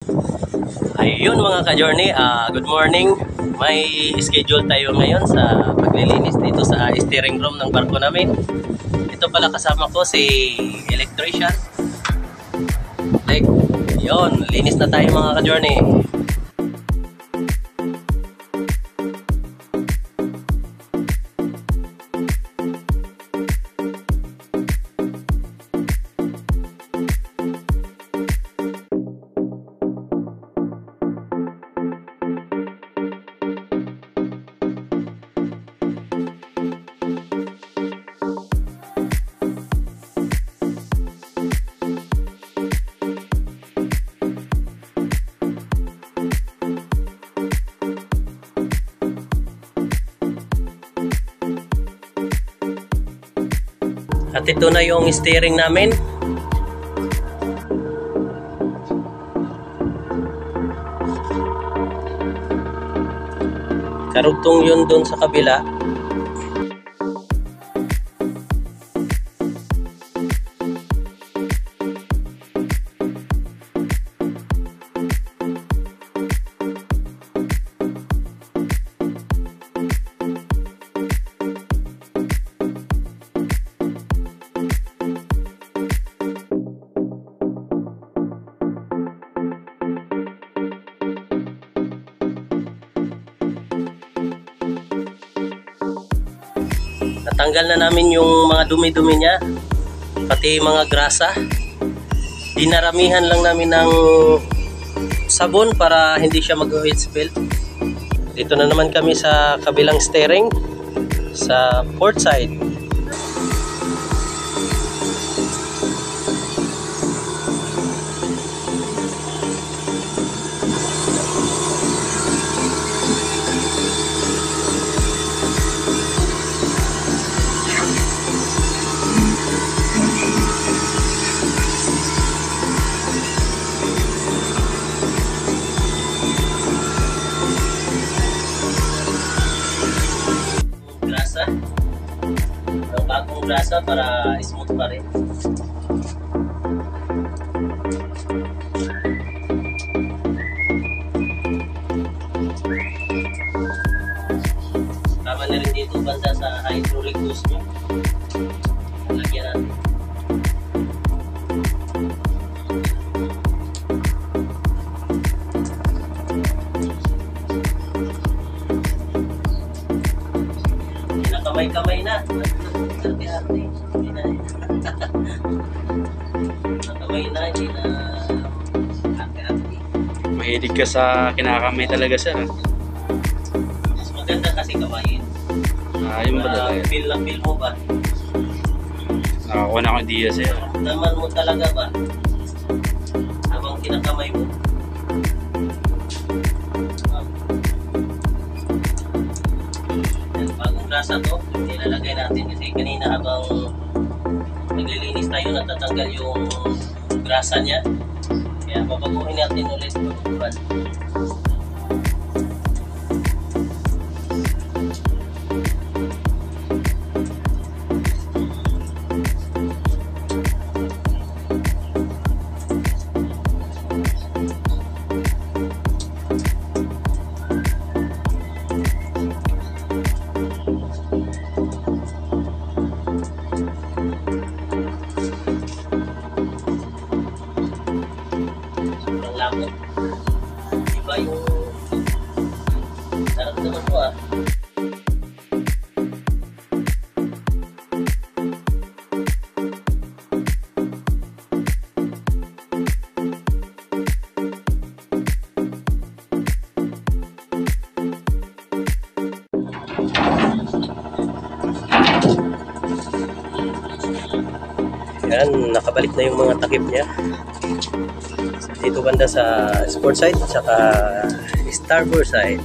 Ayun mga ka-journey, good morning. May schedule tayo ngayon sa paglilinis dito sa steering room ng barko namin. Ito pala kasama ko si electrician. Like, yun, linis na tayo mga ka-journey. At ito na yung steering namin. Karugtong yun doon sa kabila. Natanggal na namin yung mga dumi-dumi niya, pati mga grasa. Dinaramihan lang namin ng sabon para hindi siya mag-oil spill. Dito na naman kami sa kabilang steering, sa port side. Ang bagong grasa para smooth pa rin. Tama na rin dito banda sa hydraulic hose nyo. Lagyan natin. Kamay-kamay na. Kamay na, hindi na ate-ate. Mahilig ka sa kinakamay talaga, sir. Mas maganda kasi kamayin. Ayun ba talaga? Feel na feel mo ba? Nakakuha na akong idea, sir. Naman mo talaga ba? Habang kinakamay mo. Grasa to, nilalagay natin kasi kanina habang naglilinis tayo natatanggal yung grasa niya, kaya babaguhin natin ulit baguhan. Iba yung naramdaman ko Yan, nakabalik na yung mga takip niya. Dito banda sa sport side at saka starboard side.